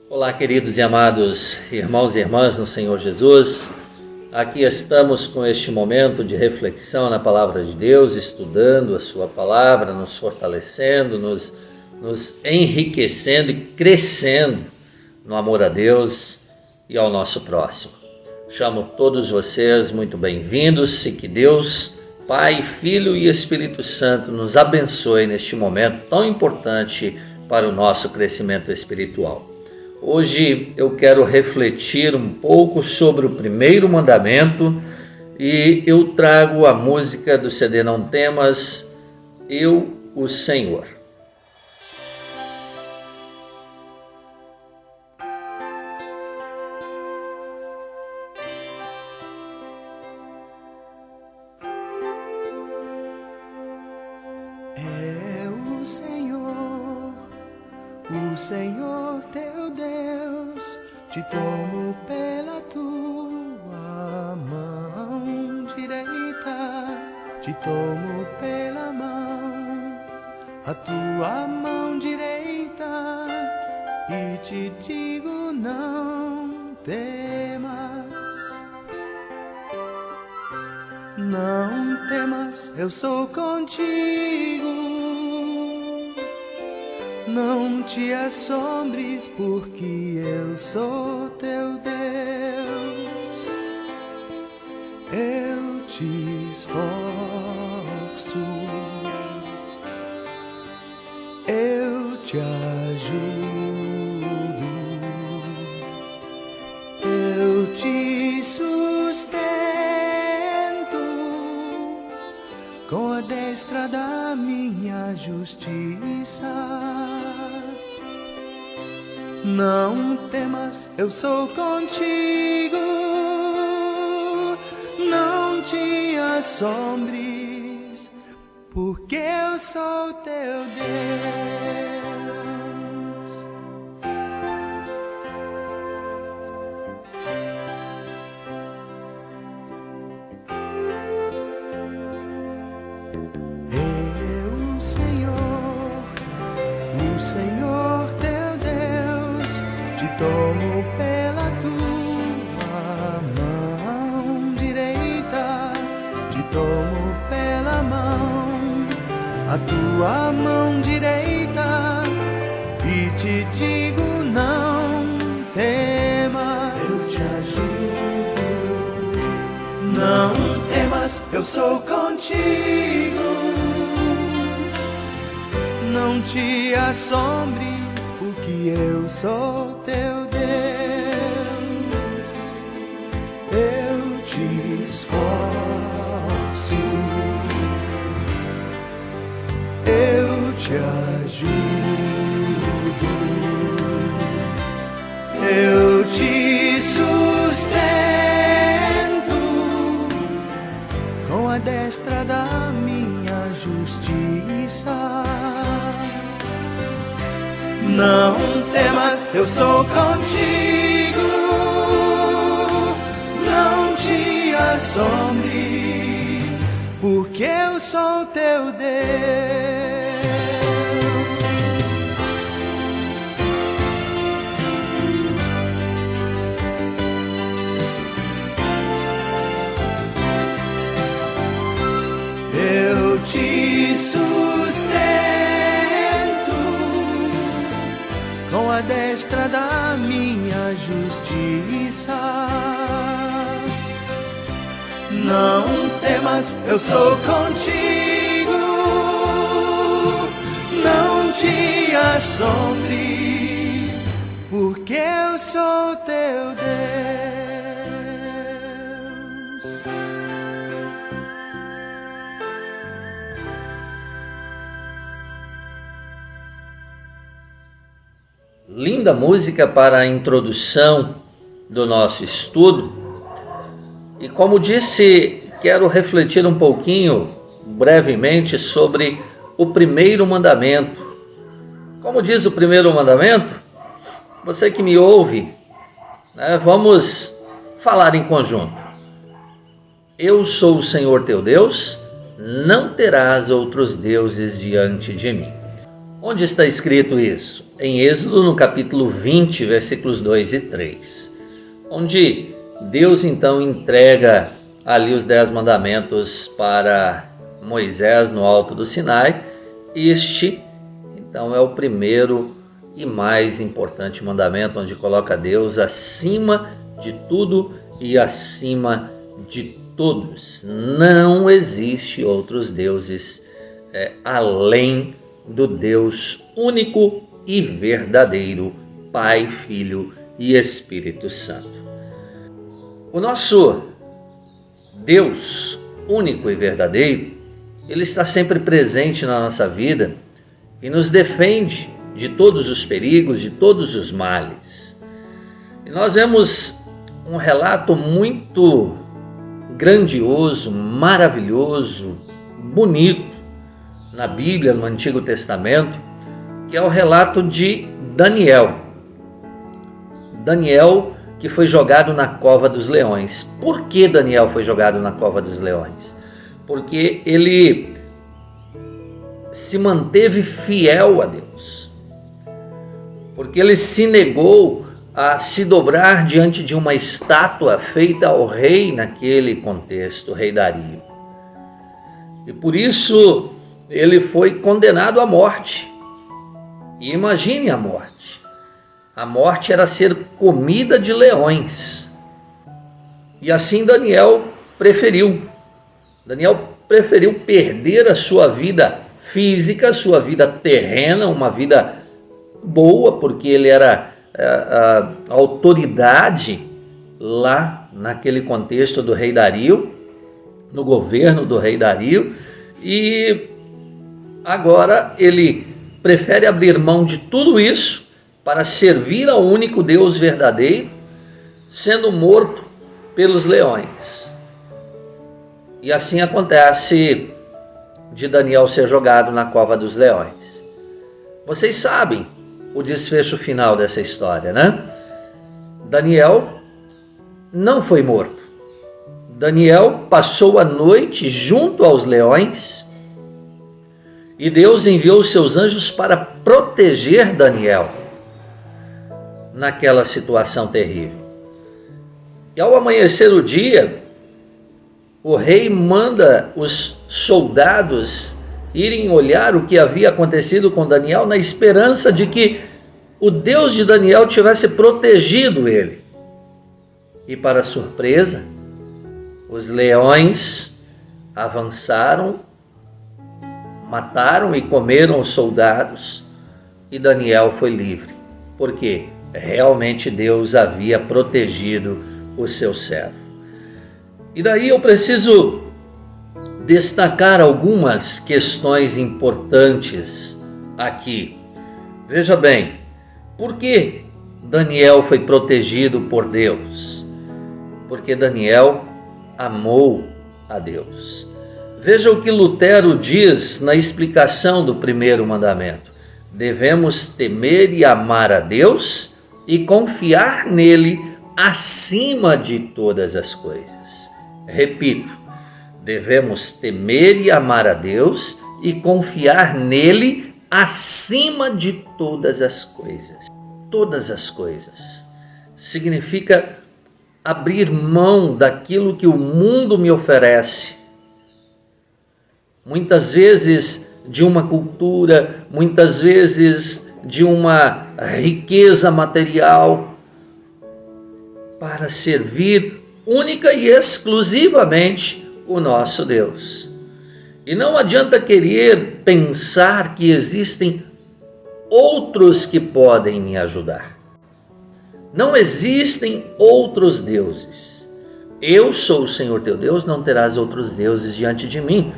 Olá, queridos e amados irmãos e irmãs no Senhor Jesus. Aqui estamos com este momento de reflexão na Palavra de Deus, estudando a Sua Palavra, nos fortalecendo, nos enriquecendo e crescendo no amor a Deus e ao nosso próximo. Chamo todos vocês muito bem-vindos e que Deus, Pai, Filho e Espírito Santo nos abençoe neste momento tão importante para o nosso crescimento espiritual. Hoje eu quero refletir um pouco sobre o primeiro mandamento e eu trago a música do CD Não Temas, Eu, o Senhor. É o Senhor teu Deus, te tomo pela tua mão direita, te tomo pela mão, a tua mão direita, e te digo não temas. Não temas, eu sou contigo. Não te assombres, porque eu sou teu Deus. Eu te esforço, eu te ajudo, eu te sustento com a destra da minha justiça. Não temas, eu sou contigo. Não te assombres, porque eu sou teu Deus. O Senhor teu Deus, te tomo pela tua mão direita, te tomo pela mão, a tua mão direita, e te digo não temas, eu te ajudo. Não temas, eu sou contigo. Não te assombres, porque eu sou teu Deus. Eu te esforço, eu te ajudo, eu te sustento com a destra da minha justiça. Não temas, eu sou contigo. Não te assombres, porque eu sou teu Deus. Eu te sustento com a destra da minha justiça. Não temas, eu sou contigo. Não te assombres, porque eu sou teu Deus. Linda música para a introdução do nosso estudo. E como disse, quero refletir um pouquinho, brevemente, sobre o primeiro mandamento. Como diz o primeiro mandamento? Você que me ouve, vamos falar em conjunto. Eu sou o Senhor teu Deus, não terás outros deuses diante de mim. Onde está escrito isso? Em Êxodo, no capítulo 20, versículos 2 e 3, onde Deus então entrega ali os 10 mandamentos para Moisés no alto do Sinai. Este, então, é o primeiro e mais importante mandamento, onde coloca Deus acima de tudo e acima de todos. Não existe outros deuses além do Deus único e verdadeiro, Pai, Filho e Espírito Santo. O nosso Deus único e verdadeiro, Ele está sempre presente na nossa vida e nos defende de todos os perigos, de todos os males. E nós vemos um relato muito grandioso, maravilhoso, bonito na Bíblia, no Antigo Testamento, que é o relato de Daniel. Daniel, que foi jogado na cova dos leões. Por que Daniel foi jogado na cova dos leões? Porque ele se manteve fiel a Deus. Porque ele se negou a se dobrar diante de uma estátua feita ao rei naquele contexto, o rei Dario. E por isso ele foi condenado à morte. E imagine a morte. A morte era ser comida de leões. E assim Daniel preferiu. Daniel preferiu perder a sua vida física, a sua vida terrena, uma vida boa, porque ele era a autoridade lá naquele contexto do rei Dario, no governo do rei Dario, e agora ele prefere abrir mão de tudo isso para servir ao único Deus verdadeiro, sendo morto pelos leões. E assim acontece de Daniel ser jogado na cova dos leões. Vocês sabem o desfecho final dessa história, né? Daniel não foi morto. Daniel passou a noite junto aos leões e Deus enviou os seus anjos para proteger Daniel naquela situação terrível. E ao amanhecer o dia, o rei manda os soldados irem olhar o que havia acontecido com Daniel, na esperança de que o Deus de Daniel tivesse protegido ele. E para surpresa, os leões avançaram, mataram e comeram os soldados, e Daniel foi livre, porque realmente Deus havia protegido o seu servo. E daí eu preciso destacar algumas questões importantes aqui. Veja bem, por que Daniel foi protegido por Deus? Porque Daniel amou a Deus. Veja o que Lutero diz na explicação do primeiro mandamento: devemos temer e amar a Deus e confiar nele acima de todas as coisas. Repito, devemos temer e amar a Deus e confiar nele acima de todas as coisas. Todas as coisas significa abrir mão daquilo que o mundo me oferece. Muitas vezes de uma cultura, muitas vezes de uma riqueza material, para servir única e exclusivamente o nosso Deus. E não adianta querer pensar que existem outros que podem me ajudar. Não existem outros deuses. Eu sou o Senhor teu Deus, não terás outros deuses diante de mim.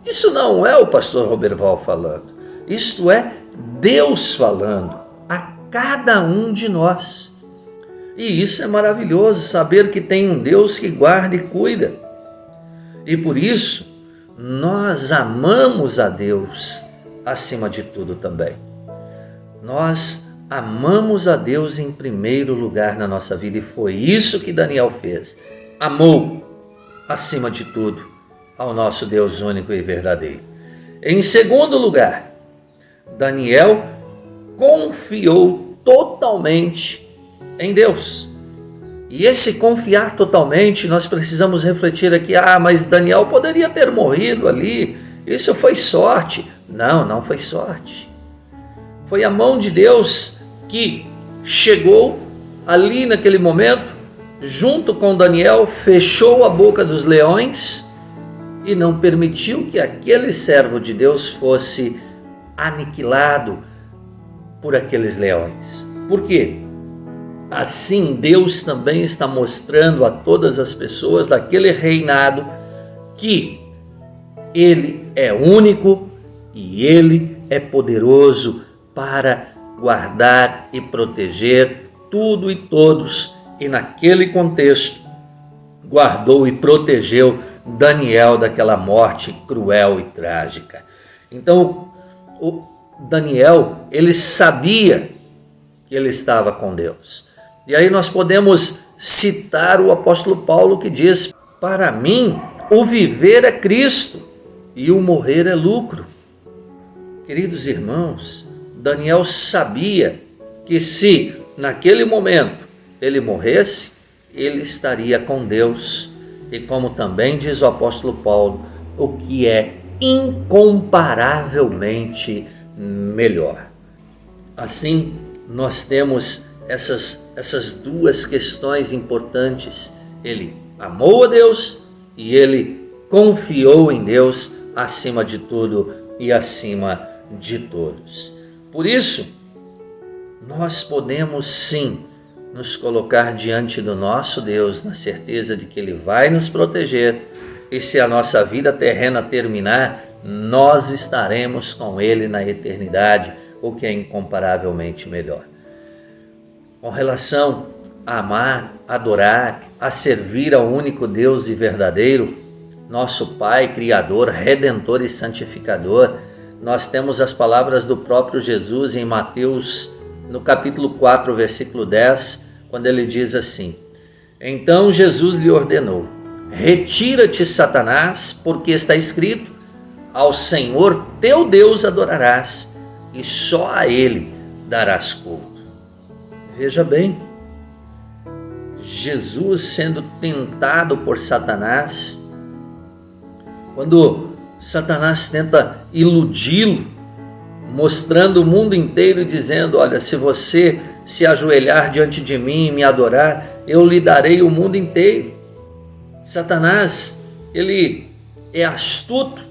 Isso não é o pastor Roberval falando. Isto é Deus falando a cada um de nós. E isso é maravilhoso, saber que tem um Deus que guarda e cuida. E por isso, nós amamos a Deus acima de tudo também. Nós amamos a Deus em primeiro lugar na nossa vida, e foi isso que Daniel fez. Amou, acima de tudo, ao nosso Deus único e verdadeiro. Em segundo lugar, Daniel confiou totalmente em Deus. E esse confiar totalmente, nós precisamos refletir aqui, mas Daniel poderia ter morrido ali, isso foi sorte. Não, não foi sorte. Foi a mão de Deus que chegou ali naquele momento, junto com Daniel, fechou a boca dos leões e não permitiu que aquele servo de Deus fosse aniquilado por aqueles leões. Por quê? Assim Deus também está mostrando a todas as pessoas daquele reinado que Ele é único e Ele é poderoso para guardar e proteger tudo e todos. E naquele contexto, guardou e protegeu Daniel daquela morte cruel e trágica. Então, o Daniel, ele sabia que ele estava com Deus. E aí nós podemos citar o apóstolo Paulo que diz: para mim, o viver é Cristo e o morrer é lucro. Queridos irmãos, Daniel sabia que se naquele momento ele morresse, ele estaria com Deus. E como também diz o apóstolo Paulo, o que é incomparavelmente melhor. Assim, nós temos essas duas questões importantes. Ele amou a Deus e ele confiou em Deus acima de tudo e acima de todos. Por isso, nós podemos sim nos colocar diante do nosso Deus na certeza de que Ele vai nos proteger, e se a nossa vida terrena terminar, nós estaremos com Ele na eternidade, o que é incomparavelmente melhor. Com relação a amar, adorar, a servir ao único Deus e verdadeiro, nosso Pai, Criador, Redentor e Santificador, nós temos as palavras do próprio Jesus em Mateus, no capítulo 4, versículo 10, quando ele diz assim: então Jesus lhe ordenou: retira-te, Satanás, porque está escrito: ao Senhor teu Deus adorarás, e só a Ele darás culto. Veja bem, Jesus sendo tentado por Satanás, quando Satanás tenta iludi-lo, mostrando o mundo inteiro e dizendo: olha, se você se ajoelhar diante de mim e me adorar, eu lhe darei o mundo inteiro. Satanás, ele é astuto,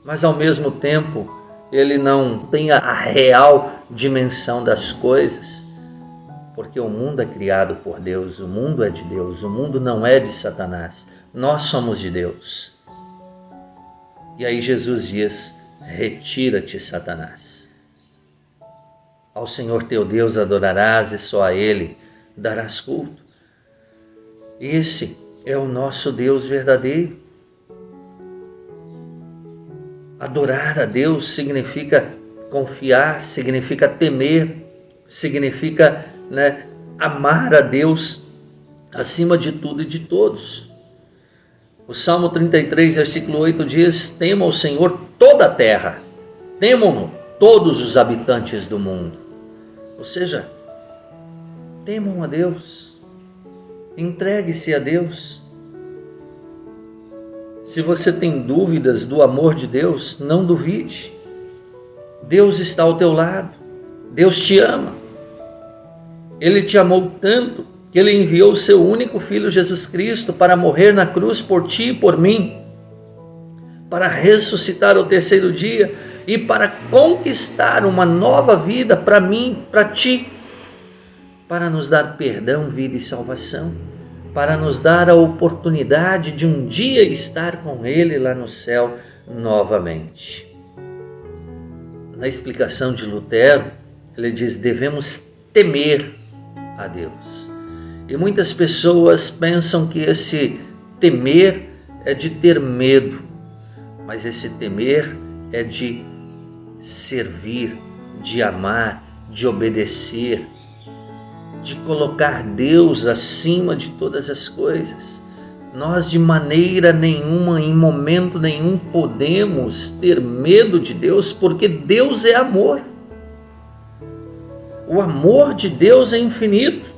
mas ao mesmo tempo ele não tem a real dimensão das coisas, porque o mundo é criado por Deus, o mundo é de Deus, o mundo não é de Satanás, nós somos de Deus. E aí Jesus diz: retira-te, Satanás. Ao Senhor teu Deus adorarás e só a Ele darás culto. Esse é o nosso Deus verdadeiro. Adorar a Deus significa confiar, significa temer, significa amar a Deus acima de tudo e de todos. O Salmo 33, versículo 8 diz: tema o Senhor toda a terra, temam-no todos os habitantes do mundo. Ou seja, temam a Deus, entregue-se a Deus. Se você tem dúvidas do amor de Deus, não duvide. Deus está ao teu lado, Deus te ama. Ele te amou tanto que Ele enviou o seu único Filho Jesus Cristo para morrer na cruz por ti e por mim, para ressuscitar ao terceiro dia e para conquistar uma nova vida para mim, para ti, para nos dar perdão, vida e salvação, para nos dar a oportunidade de um dia estar com Ele lá no céu novamente. Na explicação de Lutero, ele diz: devemos temer a Deus. E muitas pessoas pensam que esse temer é de ter medo, mas esse temer é de servir, de amar, de obedecer, de colocar Deus acima de todas as coisas. Nós de maneira nenhuma, em momento nenhum, podemos ter medo de Deus, porque Deus é amor. O amor de Deus é infinito.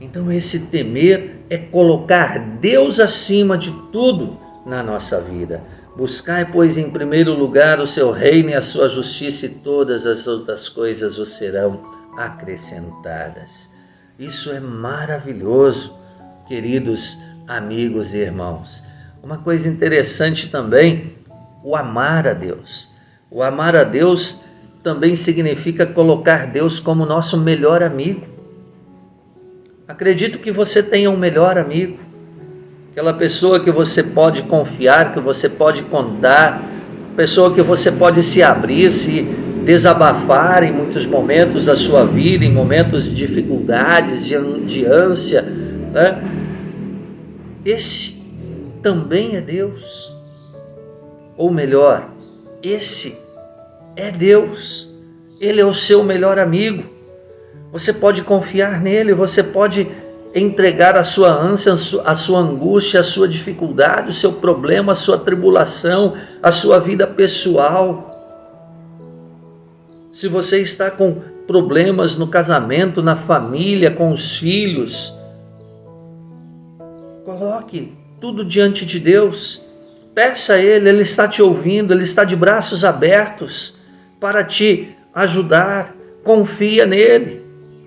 Então esse temer é colocar Deus acima de tudo na nossa vida. Buscai, pois, em primeiro lugar o seu reino e a sua justiça, e todas as outras coisas vos serão acrescentadas. Isso é maravilhoso, queridos amigos e irmãos. Uma coisa interessante também, o amar a Deus. O amar a Deus também significa colocar Deus como nosso melhor amigo. Acredito que você tenha um melhor amigo, aquela pessoa que você pode confiar, que você pode contar, pessoa que você pode se abrir, se desabafar em muitos momentos da sua vida, em momentos de dificuldades, de ânsia, né? Esse também é Deus. Ou melhor, esse é Deus. Ele é o seu melhor amigo. Você pode confiar nele, você pode entregar a sua ânsia, a sua angústia, a sua dificuldade, o seu problema, a sua tribulação, a sua vida pessoal. Se você está com problemas no casamento, na família, com os filhos, coloque tudo diante de Deus. Peça a Ele, Ele está te ouvindo, Ele está de braços abertos para te ajudar. Confia nele,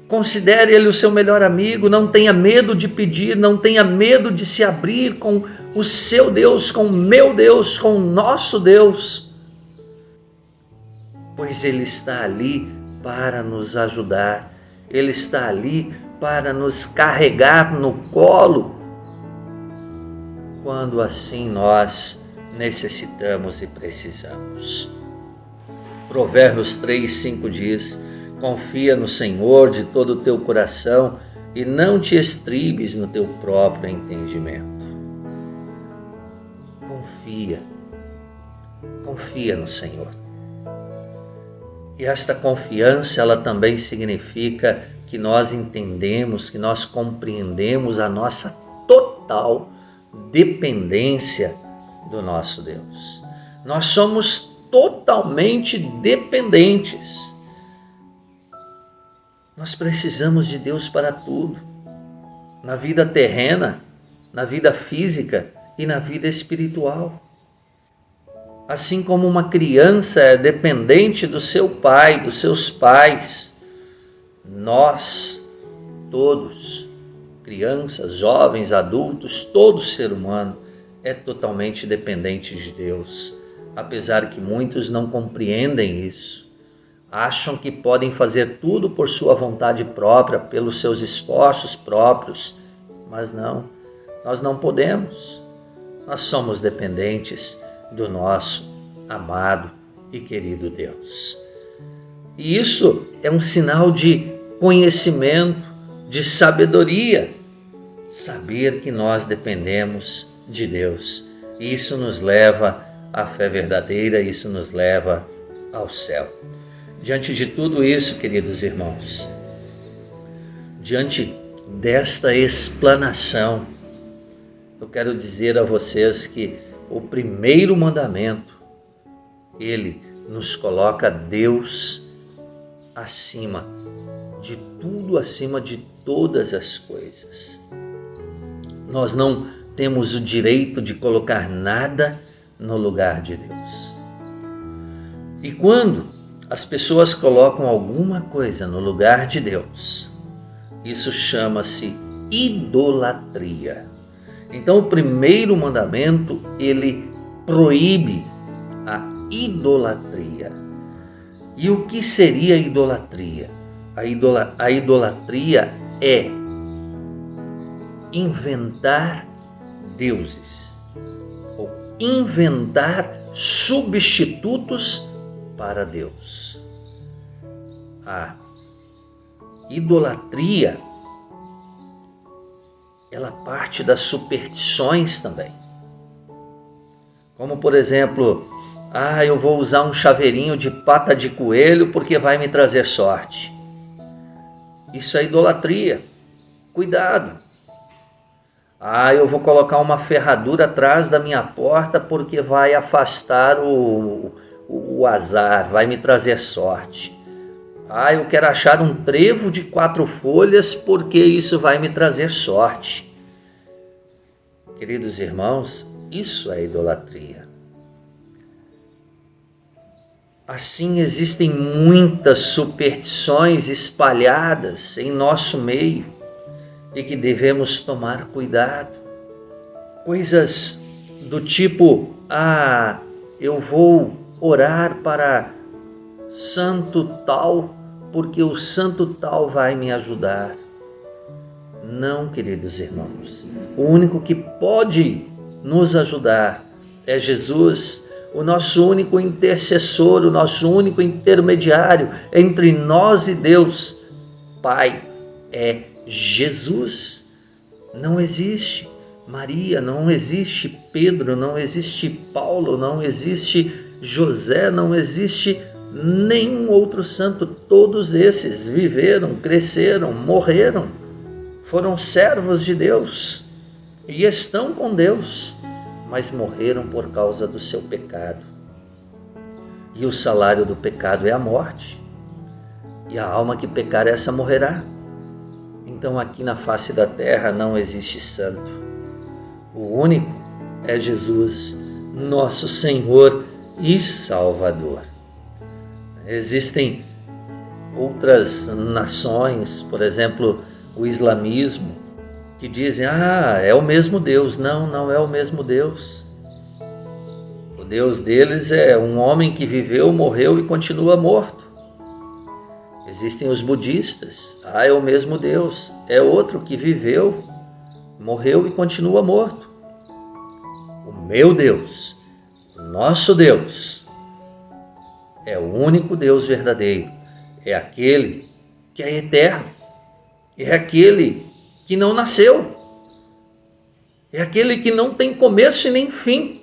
considere Ele o seu melhor amigo, não tenha medo de pedir, não tenha medo de se abrir com o seu Deus, com o meu Deus, com o nosso Deus, pois Ele está ali para nos ajudar, Ele está ali para nos carregar no colo, quando assim nós necessitamos e precisamos. Provérbios 3:5 diz: confia no Senhor de todo o teu coração e não te estribes no teu próprio entendimento. Confia no Senhor. E esta confiança, ela também significa que nós entendemos, que nós compreendemos a nossa total dependência do nosso Deus. Nós somos totalmente dependentes. Nós precisamos de Deus para tudo, na vida terrena, na vida física e na vida espiritual. Assim como uma criança é dependente do seu pai, dos seus pais, nós todos, crianças, jovens, adultos, todo ser humano é totalmente dependente de Deus, apesar que muitos não compreendem isso. Acham que podem fazer tudo por sua vontade própria, pelos seus esforços próprios, mas não, nós não podemos. Nós somos dependentes do nosso amado e querido Deus. E isso é um sinal de conhecimento, de sabedoria, saber que nós dependemos de Deus. Isso nos leva à fé verdadeira, isso nos leva ao céu. Diante de tudo isso, queridos irmãos, diante desta explanação, eu quero dizer a vocês que o primeiro mandamento, ele nos coloca Deus acima de tudo, acima de todas as coisas. Nós não temos o direito de colocar nada no lugar de Deus. E quando as pessoas colocam alguma coisa no lugar de Deus, isso chama-se idolatria. Então o primeiro mandamento, ele proíbe a idolatria. E o que seria a idolatria? A idolatria é inventar deuses, ou inventar substitutos para Deus. A idolatria, ela parte das superstições também. Como, por exemplo, eu vou usar um chaveirinho de pata de coelho porque vai me trazer sorte. Isso é idolatria. Cuidado. Eu vou colocar uma ferradura atrás da minha porta porque vai afastar o azar, vai me trazer sorte. Eu quero achar um trevo de 4 folhas porque isso vai me trazer sorte. Queridos irmãos, isso é idolatria. Assim, existem muitas superstições espalhadas em nosso meio e que devemos tomar cuidado. Coisas do tipo, eu vou orar para santo tal, porque o santo tal vai me ajudar. Não, queridos irmãos. O único que pode nos ajudar é Jesus, o nosso único intercessor, o nosso único intermediário entre nós e Deus. Pai, é Jesus. Não existe Maria, não existe Pedro, não existe Paulo, não existe José, não existe nenhum outro santo. Todos esses viveram, cresceram, morreram, foram servos de Deus e estão com Deus, mas morreram por causa do seu pecado. E o salário do pecado é a morte. E a alma que pecar, essa morrerá. Então aqui na face da terra não existe santo. O único é Jesus, nosso Senhor e Salvador. Existem outras nações, por exemplo, o islamismo, que dizem, é o mesmo Deus. Não, não é o mesmo Deus. O Deus deles é um homem que viveu, morreu e continua morto. Existem os budistas, é o mesmo Deus, é outro que viveu, morreu e continua morto. O meu Deus, o nosso Deus, é o único Deus verdadeiro, é aquele que é eterno, é aquele que não nasceu, é aquele que não tem começo e nem fim.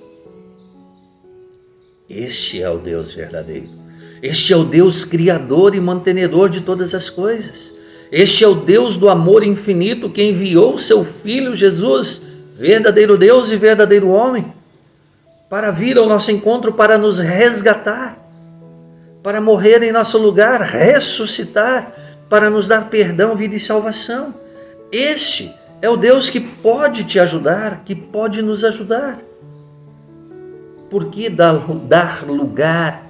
Este é o Deus verdadeiro. Este é o Deus criador e mantenedor de todas as coisas. Este é o Deus do amor infinito que enviou seu Filho Jesus, verdadeiro Deus e verdadeiro homem, para vir ao nosso encontro, para nos resgatar, para morrer em nosso lugar, ressuscitar, para nos dar perdão, vida e salvação. Este é o Deus que pode te ajudar, que pode nos ajudar. Por que dar lugar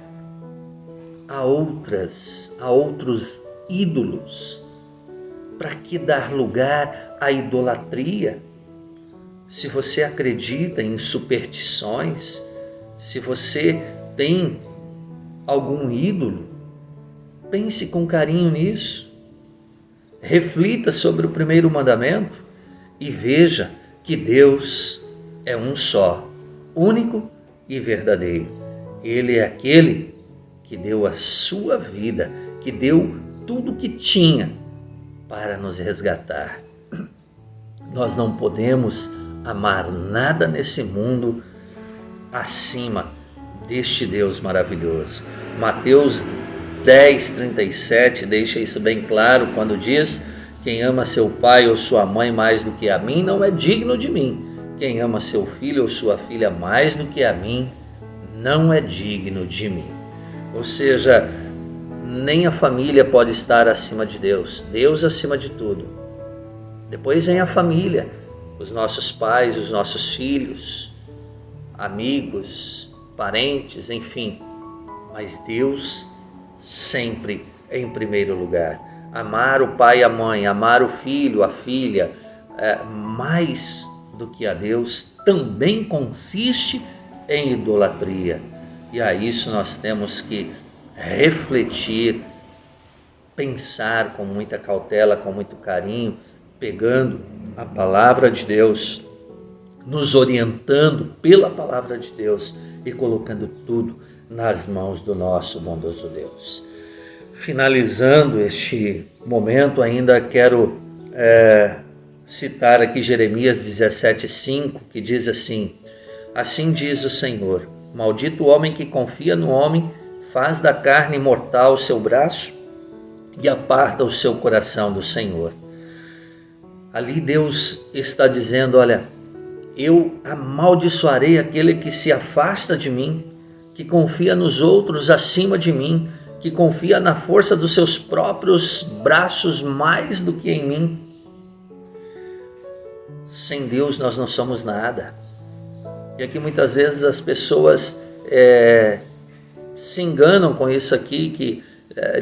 a outros ídolos? Para que dar lugar à idolatria? Se você acredita em superstições, se você tem algum ídolo, pense com carinho nisso. Reflita sobre o primeiro mandamento e veja que Deus é um só, único e verdadeiro. Ele é aquele que deu a sua vida, que deu tudo que tinha para nos resgatar. Nós não podemos amar nada nesse mundo acima deste Deus maravilhoso. Mateus 10:37 deixa isso bem claro quando diz: quem ama seu pai ou sua mãe mais do que a mim não é digno de mim. Quem ama seu filho ou sua filha mais do que a mim não é digno de mim. Ou seja, nem a família pode estar acima de Deus. Deus acima de tudo. Depois vem a família, os nossos pais, os nossos filhos, amigos, parentes, enfim. Mas Deus sempre em primeiro lugar. Amar o pai e a mãe, amar o filho, a filha, mais do que a Deus, também consiste em idolatria. E a isso nós temos que refletir, pensar com muita cautela, com muito carinho, pegando a palavra de Deus, nos orientando pela palavra de Deus e colocando tudo nas mãos do nosso bondoso Deus. Finalizando este momento, ainda quero citar aqui Jeremias 17:5, que diz assim: assim diz o Senhor, maldito o homem que confia no homem, faz da carne mortal o seu braço e aparta o seu coração do Senhor. Ali Deus está dizendo: olha, eu amaldiçoarei aquele que se afasta de mim, que confia nos outros acima de mim, que confia na força dos seus próprios braços mais do que em mim. Sem Deus nós não somos nada. E aqui muitas vezes as pessoas se enganam com isso aqui, que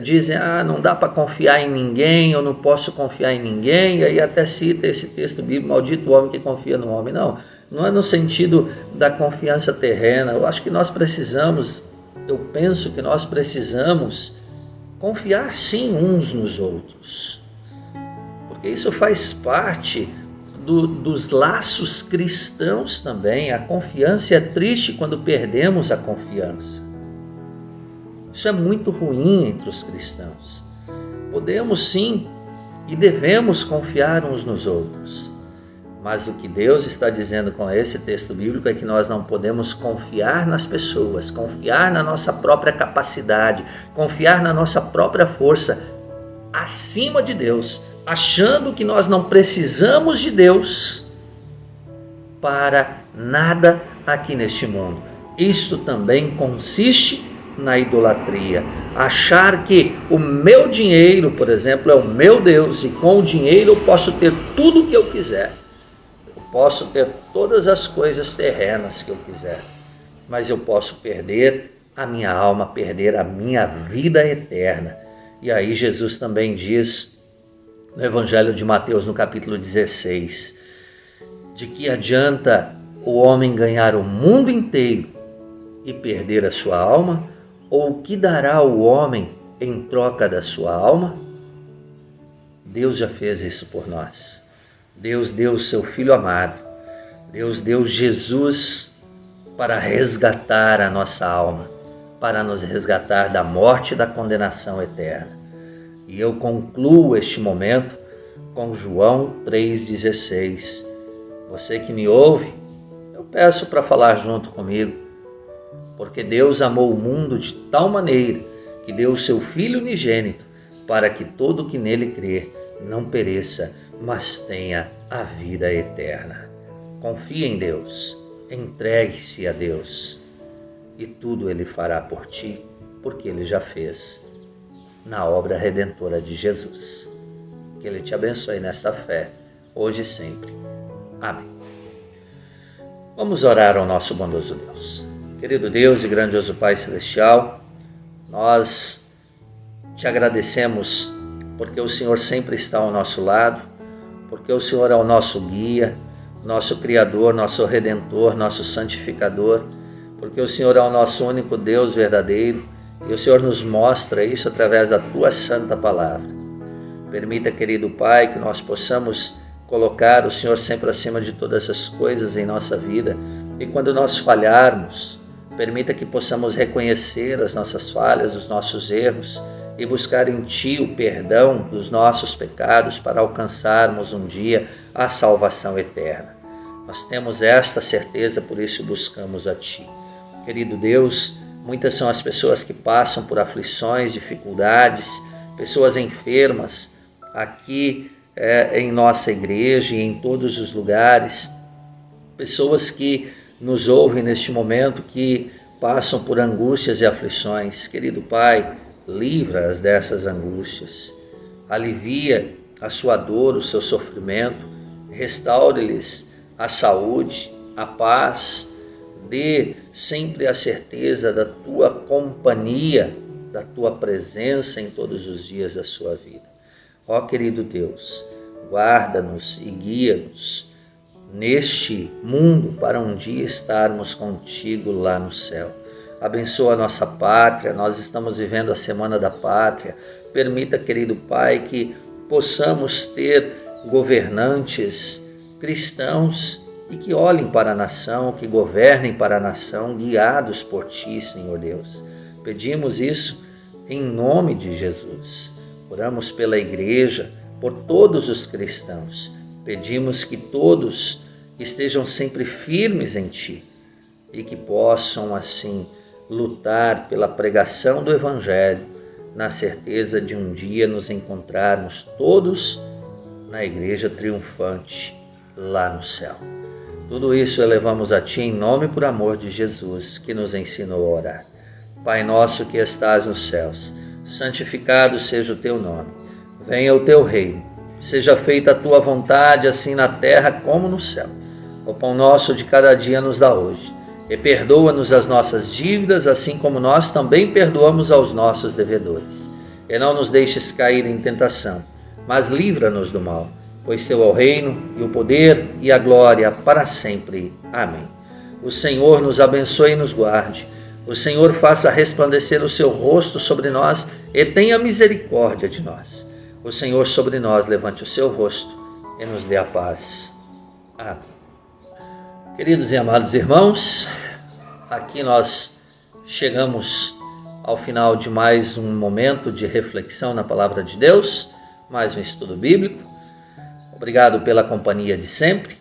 dizem: não dá para confiar em ninguém, eu não posso confiar em ninguém, e aí até cita esse texto bíblico: maldito o homem que confia no homem. Não é no sentido da confiança terrena. Eu acho que nós precisamos, eu penso que nós precisamos confiar sim uns nos outros, porque isso faz parte dos laços cristãos também. A confiança é triste quando perdemos a confiança. Isso é muito ruim entre os cristãos. Podemos sim e devemos confiar uns nos outros, mas o que Deus está dizendo com esse texto bíblico é que nós não podemos confiar nas pessoas, confiar na nossa própria capacidade, confiar na nossa própria força acima de Deus, achando que nós não precisamos de Deus para nada aqui neste mundo. Isto também consiste na idolatria. Achar que o meu dinheiro, por exemplo, é o meu Deus, e com o dinheiro eu posso ter tudo o que eu quiser. Eu posso ter todas as coisas terrenas que eu quiser, mas eu posso perder a minha alma, perder a minha vida eterna. E aí Jesus também diz no Evangelho de Mateus, no capítulo 16, de que adianta o homem ganhar o mundo inteiro e perder a sua alma, ou o que dará o homem em troca da sua alma? Deus já fez isso por nós. Deus deu o seu Filho amado. Deus deu Jesus para resgatar a nossa alma, para nos resgatar da morte e da condenação eterna. E eu concluo este momento com João 3,16. Você que me ouve, eu peço para falar junto comigo. Porque Deus amou o mundo de tal maneira que deu o seu Filho unigênito, para que todo que nele crê não pereça, mas tenha a vida eterna. Confie em Deus, entregue-se a Deus, e tudo Ele fará por ti, porque Ele já fez na obra redentora de Jesus. Que Ele te abençoe nesta fé, hoje e sempre. Amém. Vamos orar ao nosso bondoso Deus. Querido Deus e grandioso Pai Celestial, nós te agradecemos porque o Senhor sempre está ao nosso lado, porque o Senhor é o nosso guia, nosso Criador, nosso Redentor, nosso Santificador, porque o Senhor é o nosso único Deus verdadeiro e o Senhor nos mostra isso através da Tua Santa Palavra. Permita, querido Pai, que nós possamos colocar o Senhor sempre acima de todas as coisas em nossa vida, e quando nós falharmos, permita que possamos reconhecer as nossas falhas, os nossos erros e buscar em Ti o perdão dos nossos pecados para alcançarmos um dia a salvação eterna. Nós temos esta certeza, por isso buscamos a Ti. Querido Deus, muitas são as pessoas que passam por aflições, dificuldades, pessoas enfermas aqui em nossa igreja e em todos os lugares, pessoas que nos ouvem neste momento, que passam por angústias e aflições. Querido Pai, livra-as dessas angústias, alivia a sua dor, o seu sofrimento, restaure-lhes a saúde, a paz, dê sempre a certeza da Tua companhia, da Tua presença em todos os dias da sua vida. Ó querido Deus, guarda-nos e guia-nos neste mundo para um dia estarmos contigo lá no céu. Abençoa a nossa pátria, nós estamos vivendo a Semana da Pátria. Permita, querido Pai, que possamos ter governantes cristãos e que olhem para a nação, que governem para a nação, guiados por Ti, Senhor Deus. Pedimos isso em nome de Jesus. Oramos pela igreja, por todos os cristãos. Pedimos que todos estejam sempre firmes em Ti e que possam, assim, lutar pela pregação do Evangelho, na certeza de um dia nos encontrarmos todos na igreja triunfante lá no céu. Tudo isso elevamos a Ti em nome e por amor de Jesus, que nos ensinou a orar. Pai nosso que estás nos céus, santificado seja o Teu nome. Venha o Teu reino. Seja feita a Tua vontade, assim na terra como no céu. O pão nosso de cada dia nos dá hoje. E perdoa-nos as nossas dívidas, assim como nós também perdoamos aos nossos devedores. E não nos deixes cair em tentação, mas livra-nos do mal. Pois Teu é o reino, e o poder, e a glória, para sempre. Amém. O Senhor nos abençoe e nos guarde. O Senhor faça resplandecer o Seu rosto sobre nós, e tenha misericórdia de nós. O Senhor sobre nós levante o Seu rosto, e nos dê a paz. Amém. Queridos e amados irmãos, aqui nós chegamos ao final de mais um momento de reflexão na Palavra de Deus, mais um estudo bíblico. Obrigado pela companhia de sempre.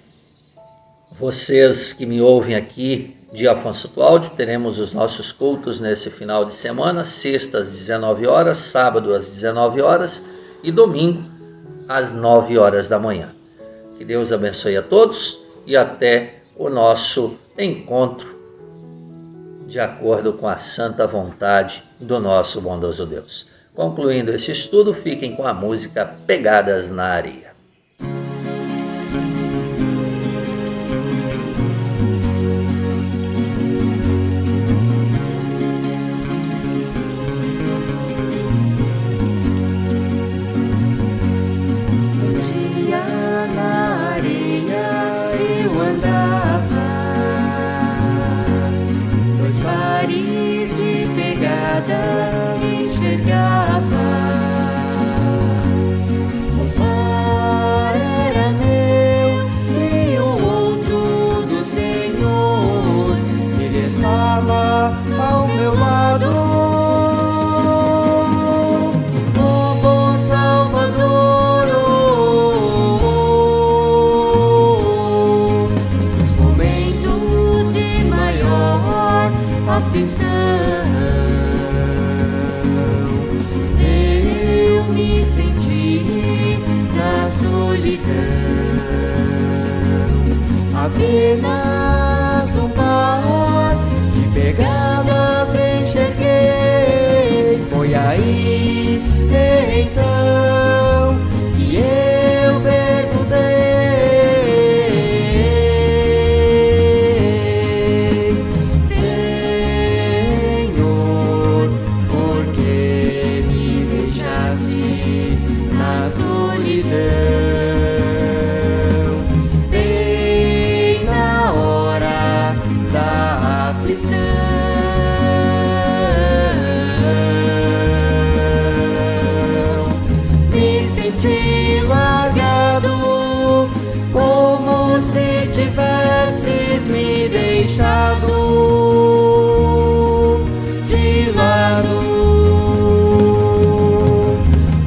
Vocês que me ouvem aqui de Afonso Cláudio, teremos os nossos cultos nesse final de semana, sexta às 19 horas, sábado às 19 horas e domingo às 9 horas da manhã. Que Deus abençoe a todos e até o nosso encontro de acordo com a santa vontade do nosso bondoso Deus. Concluindo este estudo, fiquem com a música Pegadas na Areia. Eu me senti na solidão, apenas um par de pegadas enxerguei. Foi aí então que eu perguntei: Senhor, por que me deixaste na solidão? Bem na hora da aflição, me senti largado, como se tivesses me deixado de lado.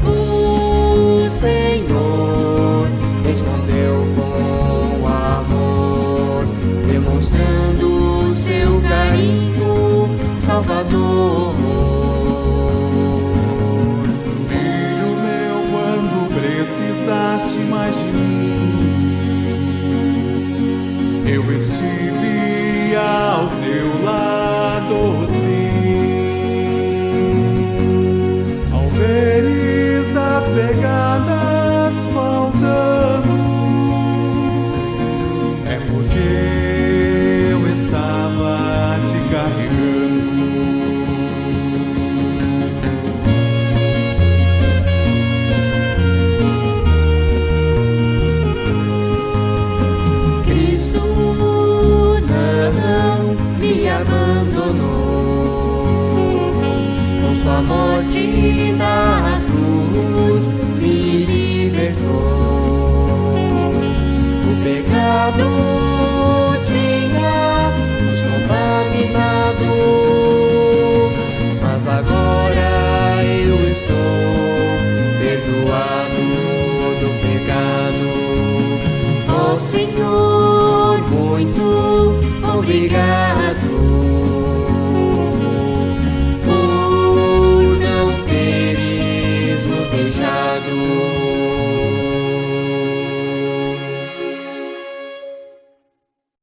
O Senhor respondeu com amor, demonstrando seu carinho salvador. Filho meu, quando precisaste mais de mim, eu estive ao teu lado, sim. Ao veres as pegadas faltando, é porque eu estava te carregando. Cristo não me abandonou, com sua morte na cruz me libertou. O pecado